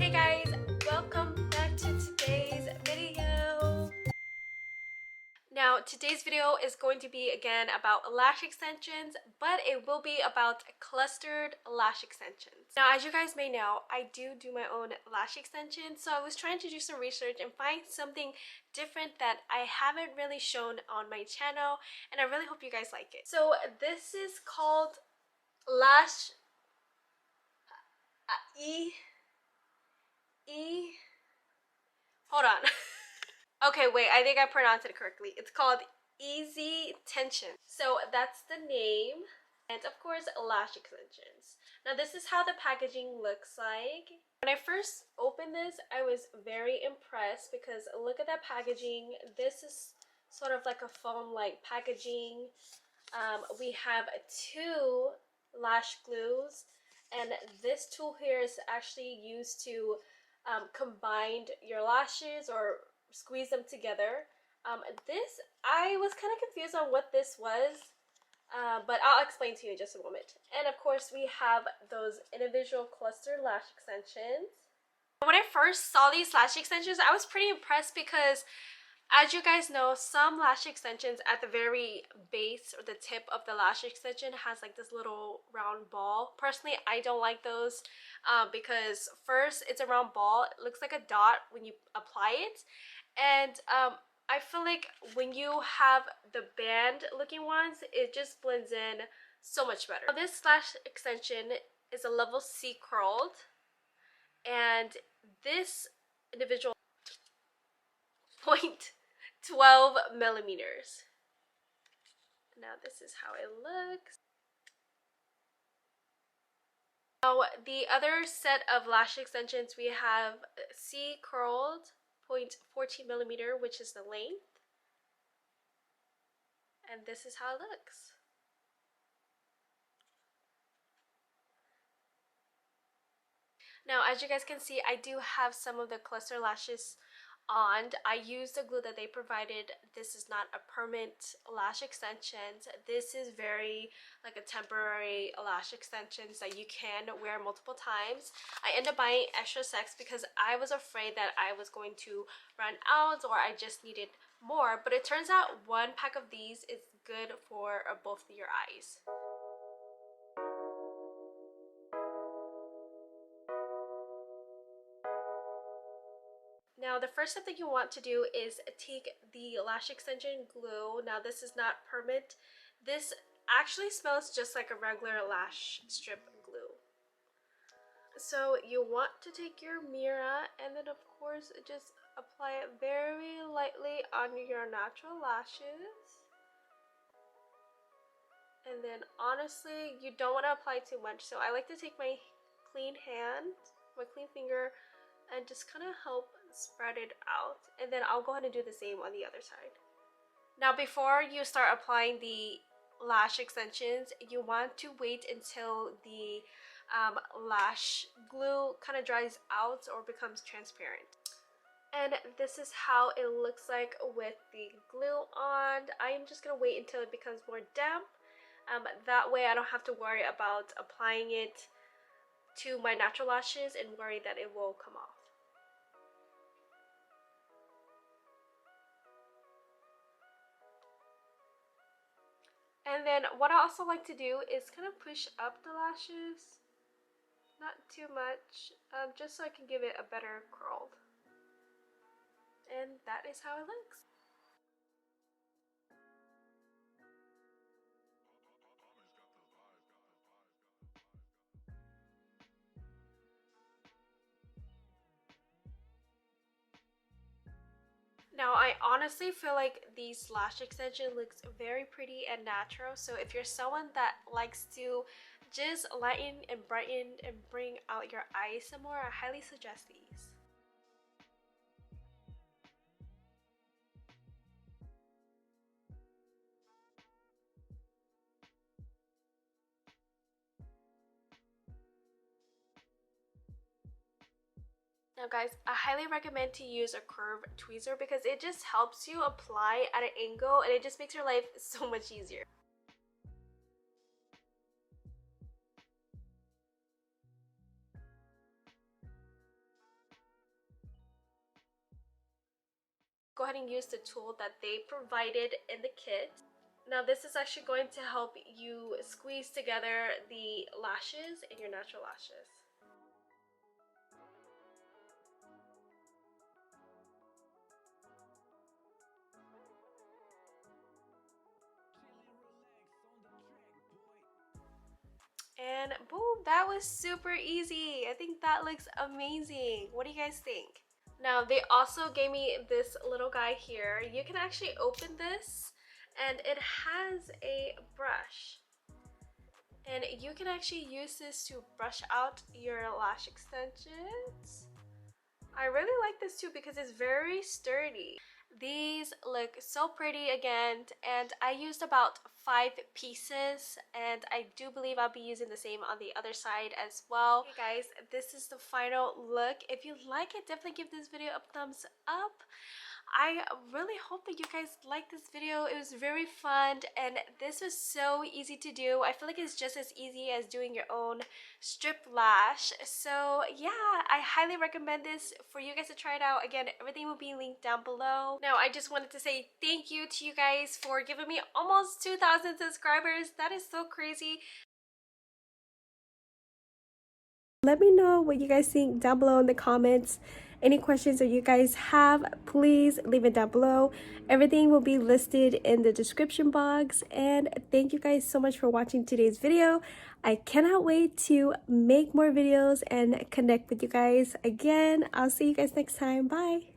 Hey guys, welcome back to today's video. Now today's video is going to be again about lash extensions, but it will be about clustered lash extensions. Now as you guys may know, I do my own lash extensions, so I was trying to do some research and find something different that I haven't really shown on my channel, and I really hope you guys like it. So this is called Lash hold on. Okay, wait, I think I pronounced it correctly. It's called Easitension. So that's the name. And of course, lash extensions. Now this is how the packaging looks like. When I first opened this, I was very impressed because look at that packaging. This is sort of like a foam-like packaging. We have two lash glues, and this tool here is actually used to combine your lashes or squeeze them together. This, I was kind of confused on what this was, but I'll explain to you in just a moment. And of course we have those individual cluster lash extensions. When I first saw these lash extensions, I was pretty impressed because, as you guys know, some lash extensions at the very base or the tip of the lash extension has like this little round ball. Personally, I don't like those because first, it's a round ball. It looks like a dot when you apply it. And I feel like when you have the band looking ones, it just blends in so much better. Now, this lash extension is a level C curled, and this individual 0.12 millimeters. Now this is how it looks. Now the other set of lash extensions, we have C curled 0.14 millimeter, which is the length, and this is how it looks. Now as you guys can see, I do have some of the cluster lashes on. I used the glue that they provided. This is not a permanent lash extension. This is very like a temporary lash extensions that you can wear multiple times. I ended up buying extra sets because I was afraid that I was going to run out or I just needed more, but it turns out one pack of these is good for both of your eyes. Now the first step that you want to do is take the lash extension glue. Now this is not permanent. This actually smells just like a regular lash strip glue. So you want to take your mirror and then of course just apply it very lightly on your natural lashes. And then honestly, you don't want to apply too much. So I like to take my clean hand, my clean finger, and just kind of help spread it out, and then I'll go ahead and do the same on the other side. Now before you start applying the lash extensions, you want to wait until the lash glue kind of dries out or becomes transparent. And this is how it looks like with the glue on. I am just gonna wait until it becomes more damp. That way I don't have to worry about applying it to my natural lashes and worry that it will come off. And then what I also like to do is kind of push up the lashes, not too much, just so I can give it a better curl. And that is how it looks. Now I honestly feel like these lash extension looks very pretty and natural, so if you're someone that likes to just lighten and brighten and bring out your eyes some more, I highly suggest these. Now guys, I highly recommend to use a curved tweezer because it just helps you apply at an angle and it just makes your life so much easier. go ahead and use the tool that they provided in the kit. Now this is actually going to help you squeeze together the lashes and your natural lashes. And boom, that was super easy. I think that looks amazing. What do you guys think? Now they also gave me this little guy here. You can actually open this and it has a brush. And you can actually use this to brush out your lash extensions. I really like this too because it's very sturdy. These look so pretty again, and I used about 5 pieces, and I do believe I'll be using the same on the other side as well. Okay guys, this is the final look. If you like it, definitely give this video a thumbs up. I really hope that you guys liked this video. It was very fun and this was so easy to do. I feel like it's just as easy as doing your own strip lash. So yeah, I highly recommend this for you guys to try it out. Again, everything will be linked down below. Now I just wanted to say thank you to you guys for giving me almost 2,000 subscribers. That is so crazy. Let me know what you guys think down below in the comments. Any questions that you guys have, please leave it down below. Everything will be listed in the description box. And thank you guys so much for watching today's video. I cannot wait to make more videos and connect with you guys again. I'll see you guys next time. Bye.